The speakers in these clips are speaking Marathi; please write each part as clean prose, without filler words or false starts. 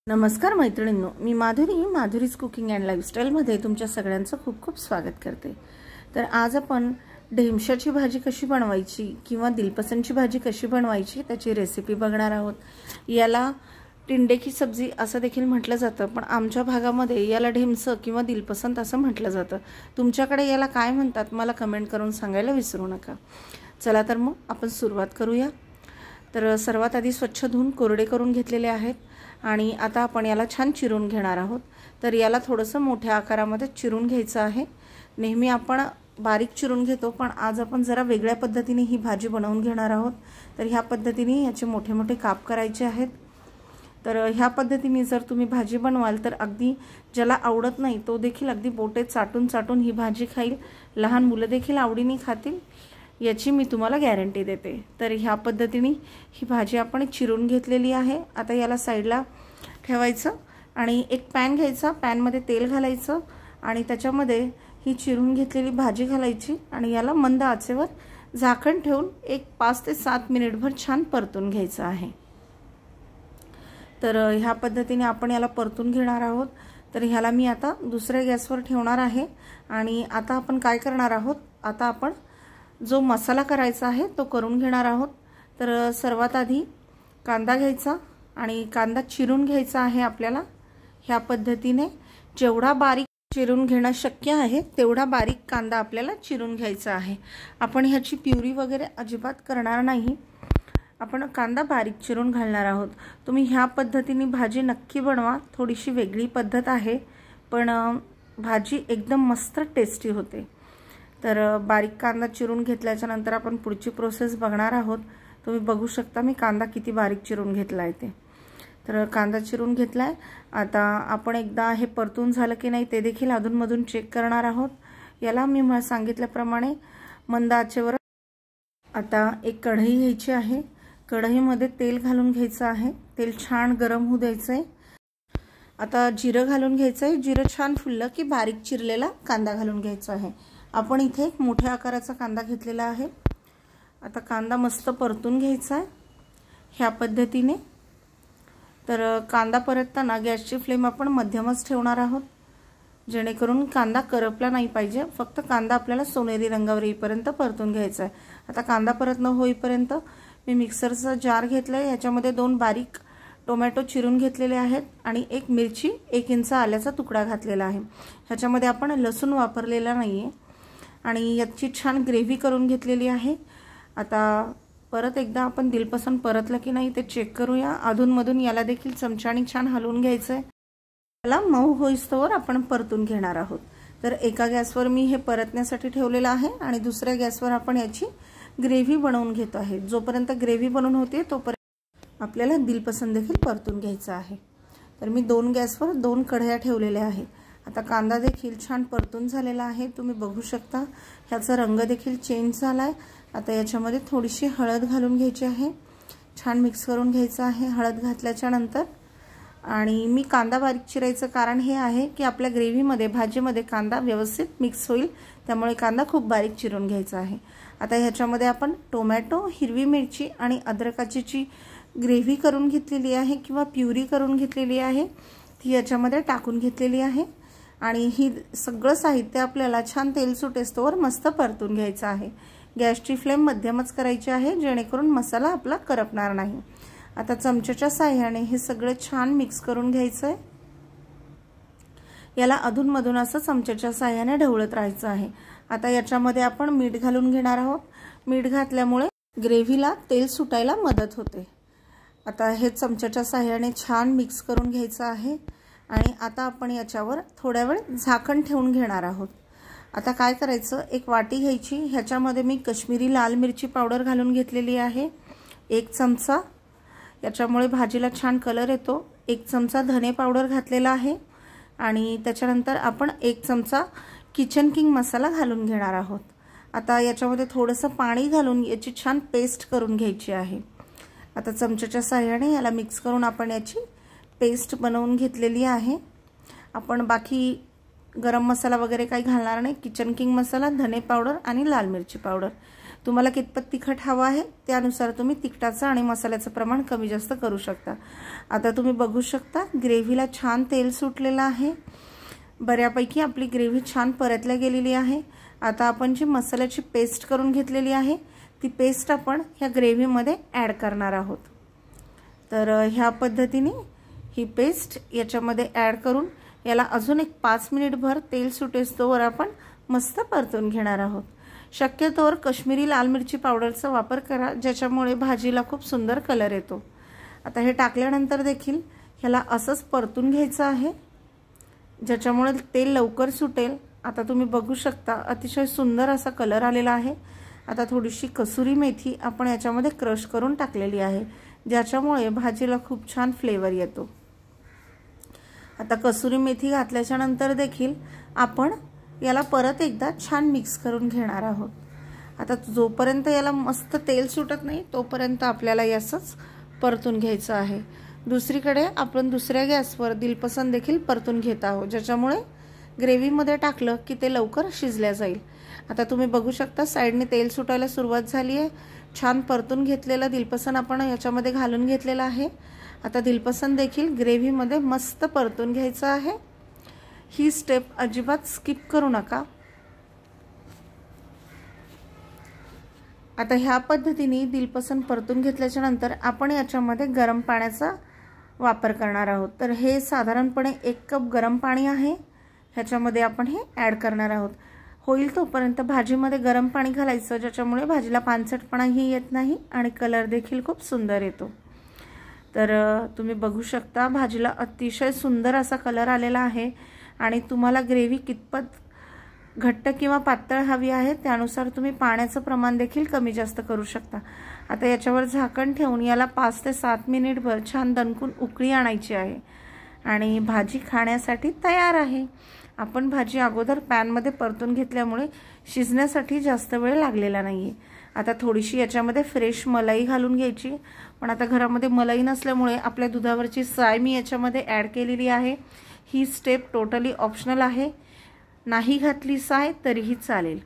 नमस्कार मैत्रिणींनो, मी माधुरीज कुकिंग अँड लाईफस्टाईलमध्ये तुमच्या सगळ्यांचं खूप खूप स्वागत करते। तर आज आपण ढेमशाची भाजी कशी बनवायची किंवा दिलपसंदची भाजी कशी बनवायची त्याची रेसिपी बघणार आहोत। याला टिंडे की सब्जी असं देखील म्हटलं जातं, पण आमच्या भागामध्ये याला ढेमसं किंवा दिलपसंद असं म्हटलं जातं। तुमच्याकडे याला काय म्हणतात मला कमेंट करून सांगायला विसरू नका। चला तर मग आपण सुरुवात करूया। तर सर्वात आधी स्वच्छ धुवून कोरडे करून घेतलेले आहेत आणि आता आपण याला छान चिरून घेणार आहोत। तर याला थोडंसं मोठ्या आकारामध्ये चिरून घ्यायचं आहे। नेहमी आपण बारीक चिरून घेतो, पण आज आपण जरा वेगळ्या पद्धतीने ही भाजी बनवून घेणार आहोत। तर ह्या पद्धतीने याचे मोठे मोठे काप करायचे आहेत। तर ह्या पद्धतीने जर तुम्ही भाजी बनवाल तर अगदी ज्याला आवडत नाही तो देखील अगदी बोटे चाटून चाटून ही भाजी खाईल। लहान मुलं देखील आवडीने खातील याची मी तुम्हाला गॅरंटी देते। तर ह्या पद्धतीने ही भाजी आपण चिरून घेतलेली आहे। आता याला साईडला ठेवायचं आणि एक पॅन घ्यायचा, पॅनमध्ये तेल घालायचं आणि त्याच्यामध्ये ही चिरून घेतलेली भाजी घालायची आणि याला मंद आचेवर झाकण ठेवून एक 5 ते 7 मिनिटभर छान परतून घ्यायचं आहे। तर ह्या पद्धतीने आपण याला परतून घेणार आहोत। तर ह्याला मी आता दुसऱ्या गॅसवर ठेवणार आहे आणि आता आपण काय करणार आहोत, आता आपण जो मसाला करायचा आहे तो करून घेणार आहोत। तर सर्वात आधी कांदा घ्यायचा आणि कांदा चिरून घ्यायचा आहे आपल्याला। ह्या पद्धतीने जेवढा बारीक चिरून घेणं शक्य आहे तेवढा बारीक कांदा आपल्याला चिरून घ्यायचा आहे। आपण ह्याची प्युरी वगैरे अजिबात करणार नाही, आपण कांदा बारीक चिरून घालणार आहोत। तुम्ही ह्या पद्धतीने भाजी नक्की बनवा, थोडीशी वेगळी पद्धत आहे पण भाजी एकदम मस्त टेस्टी होते। तर बारीक कांदा चिरून घेतल्याच्या नंतर आपण पुढची प्रोसेस बघणार आहोत। तुम्ही बघू शकता मी कांदा किती बारीक चिरून घेतलाय ते। तर कांदा चिरून घेतलाय। आता आपण एकदा हे परतून झालं की नाही ते देखील अधूनमधून चेक करणार आहोत। याला मी सांगितल्याप्रमाणे मंद आचेवर आता एक कढई घ्यायची आहे। कढईमध्ये तेल घालून घ्यायचं आहे। तेल छान गरम होऊ द्यायचंय। आता जिरं घालून घ्यायचंय। जिरं छान फुललं की बारीक चिरलेला कांदा घालून घ्यायचा आहे। आपण इथे एक मोठ्या आकाराचा कांदा घेतलेला आहे। आता कांदा मस्त परतून घ्यायचा आहे ह्या पद्धतीने। तर कांदा परतताना गॅसची फ्लेम आपण मध्यमच ठेवणार आहोत, जेणेकरून कांदा करपला नाही पाहिजे। फक्त कांदा आपल्याला सोनेरी रंगावर येईपर्यंत परतून घ्यायचा आहे। आता कांदा परत न होईपर्यंत मी मिक्सरचा जार घेतलाय, याच्यामध्ये 2 बारीक टोमॅटो चिरून घेतलेले आहेत आणि एक मिरची 1 इंच आल्याचा तुकडा घातलेला आहे। ह्याच्यामध्ये आपण लसूण वापरलेला नाहीये आणि याची छान ग्रेव्ही करून घेतलेली आहे। आता परत एकदा आपण दिलपसंद परतलं की नाही ते चेक करूया। अधूनमधून याला देखील चमच्याने छान हलवून घ्यायचंय। याला मऊ होईस्तोवर आपण परतून घेणार आहोत। तर एका गॅसवर मी हे परतण्यासाठी ठेवलेलं आहे आणि दुसऱ्या गॅसवर आपण याची ग्रेव्ही बनवून घेतो आहे। जोपर्यंत ग्रेव्ही बनवून होते तोपर्यंत आपल्याला दिलपसंद देखील परतून घ्यायचा आहे। तर मी 2 गॅसवर 2 कढया ठेवलेल्या आहेत। आता कांदा देखील छान परतून झालेला आहे, तुम्ही बघू शकता ह्याचा रंग देखील चेंज झालाय। आता याच्यामध्ये थोडीशी हळद घालून घ्यायची आहे, छान मिक्स करून घ्यायचं आहे। हळद घातल्याच्या नंतर आणि मी कांदा बारीक चिरायचं कारण हे आहे की आपल्या ग्रेव्हीमध्ये भाजीमध्ये कांदा व्यवस्थित मिक्स होईल, त्यामुळे कांदा खूप बारीक चिरून घ्यायचा आहे। आता ह्याच्यामध्ये आपण टोमॅटो, हिरवी मिरची आणि अद्रकाची जी ग्रेव्ही करून घेतलेली आहे किंवा प्युरी करून घेतलेली आहे ती याच्यामध्ये टाकून घेतलेली आहे आणि ही सगळं साहित्य आपल्याला छान तेल सुटेस्तोवर मस्त परतून घ्यायचं आहे। गॅसची फ्लेम मध्यमच करायची आहे, जेणेकरून मसाला आपला करपणार नाही। आता चमच्याच्या साहाय्याने हे सगळं छान मिक्स करून घ्यायचंय। याला अधूनमधून असं चमच्याच्या साहाय्याने ढवळत राहायचं आहे। आता याच्यामध्ये आपण मीठ घालून घेणार आहोत। मीठ घातल्यामुळे ग्रेव्हीला तेल सुटायला मदत होते। आता हे चमच्याच्या साहाय्याने छान मिक्स करून घ्यायचं आहे आणि आता आपण याच्यावर थोड्या वेळ झाकण ठेवून घेणार आहोत। आता काय करायचं, एक वाटी घ्यायची, ह्याच्यामध्ये मी काश्मीरी लाल मिरची पावडर घालून घेतलेली आहे 1 चमचा, याच्यामुळे भाजीला छान कलर येतो। 1 चमचा धने पावडर घातलेला आहे आणि त्याच्यानंतर आपण 1 चमचा किचन किंग मसाला घालून घेणार आहोत। आता याच्यामध्ये थोडंसं पाणी घालून याची छान पेस्ट करून घ्यायची आहे। आता चमच्याच्या साहाय्याने याला मिक्स करून आपण याची पेस्ट बनवून घेतलेली आहे। आपण बाकी गरम मसाला वगैरे काही घालणार नाही, किचन किंग मसाला, धने पावडर आणि लाल मिरची पावडर तुम्हाला कितपत तिखट हवं आहे त्यानुसार तुम्ही तिखटाचं आणि मसाल्याचं प्रमाण कमी जास्त करू शकता। आता तुम्ही बघू शकता ग्रेव्हीला छान तेल सुटलेलं आहे, बऱ्यापैकी आपली ग्रेव्ही छान परतल्या गेलेली आहे। आता आपण जी मसाल्याची पेस्ट करून घेतलेली आहे ती पेस्ट आपण ह्या ग्रेव्हीमध्ये ॲड करणार आहोत। तर ह्या पद्धतीने ही पेस्ट याच्यामध्ये ॲड करून याला अजून एक 5 मिनिटभर तेल सुटेस्तोवर आपण मस्त परतून घेणार आहोत। शक्यतोवर काश्मीरी लाल मिरची पावडरचा वापर करा, ज्याच्यामुळे भाजीला खूप सुंदर कलर येतो। आता हे टाकल्यानंतर देखील ह्याला असंच परतून घ्यायचं आहे, ज्याच्यामुळे तेल लवकर सुटेल। आता तुम्ही बघू शकता अतिशय सुंदर असा कलर आलेला आहे। आता थोडीशी कसुरी मेथी आपण याच्यामध्ये क्रश करून टाकलेली आहे, ज्याच्यामुळे भाजीला खूप छान फ्लेवर येतो। आता कसुरी मेथी घातल्याच्या नंतर देखील आपण याला परत एकदा छान मिक्स करून घेणार आहोत। आता जोपर्यंत याला मस्त तेल सुटत नाही तोपर्यंत आपल्याला यासच परतून घ्यायचं आहे। दुसरीकडे आपण दुसऱ्या गॅसवर दिलपसंद देखील परतून घेत आहोत, ज्याच्यामुळे ग्रेव्हीमध्ये टाकलं की ते लवकर शिजल्या जाईल। आता तुम्ही बघू शकता साइडने तेल सुटायला सुरुवात झाली आहे। छान परतून घेतलेलं दिलपसंद आपण याच्यामध्ये घालून घेतलेलं आहे। आता दिलपसंद देखील ग्रेव्हीमध्ये मस्त परतून घ्यायचं आहे। ही स्टेप अजिबात स्किप करू नका। आता ह्या पद्धतीने दिलपसंद परतून घेतल्याच्या नंतर आपण याच्यामध्ये गरम पाण्याचा वापर करणार आहोत। तर हे साधारणपणे 1 कप गरम पाणी आहे, ह्याच्यामध्ये आपण हे ॲड करणार आहोत। होईल तोपर्यंत भाजीमध्ये गरम पाणी घालायचं, ज्याच्यामुळे भाजीला पानसटपणाही येत नाही आणि कलर देखील खूप सुंदर येतो। तर तुम्ही बघू शकता भाजीला अतिशय सुंदर असा कलर आलेला आहे आणि तुम्हाला ग्रेव्ही कितपत घट्ट किंवा पातळ हवी आहे त्यानुसार तुम्ही पाण्याचं प्रमाण देखील कमी जास्त करू शकता। आता याच्यावर झाकण ठेवून याला 5 ते 7 मिनिटभर छान दणकून उकळी आणायची आहे आणि भाजी खाण्यासाठी तयार आहे। आपण भाजी अगोदर पॅनमध्ये परतून घेतल्यामुळे शिजण्यासाठी जास्त वेळ लागलेला नाहीये। आता थोडीशी याच्यामध्ये फ्रेश मलाई घालून घ्यायची, पण आता घरामध्ये मलाई नसल्यामुळे आपल्या दुधावरची साय मी याच्यामध्ये ॲड केलेली आहे। ही स्टेप टोटली ऑप्शनल आहे, नाही घातली साय तरीही चालेल।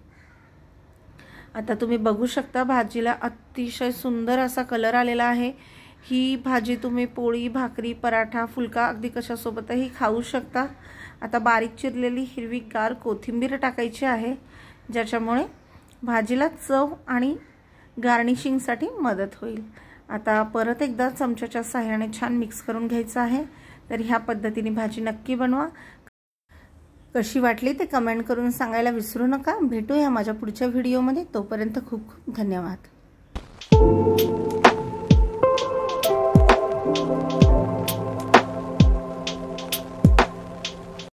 आता तुम्ही बघू शकता भाजीला अतिशय सुंदर असा कलर आलेला आहे। ही भाजी तुम्ही पोळी, भाकरी, पराठा, फुलका अगदी कशासोबतही खाऊ शकता। आता बारीक चिरलेली हिरवीगार कोथिंबीर टाकायची आहे, ज्याच्यामुळे भाजीला चव आणि गार्निशिंगसाठी मदत होईल। आता परत एकदा चमच्याच्या सहाय्याने छान मिक्स करून घ्यायचं आहे। तर ह्या पद्धतीने भाजी नक्की बनवा। कशी वाटली ते कमेंट करून सांगायला विसरू नका। भेटूया माझ्या पुढच्या व्हिडिओमध्ये, तोपर्यंत खूप खूप धन्यवाद।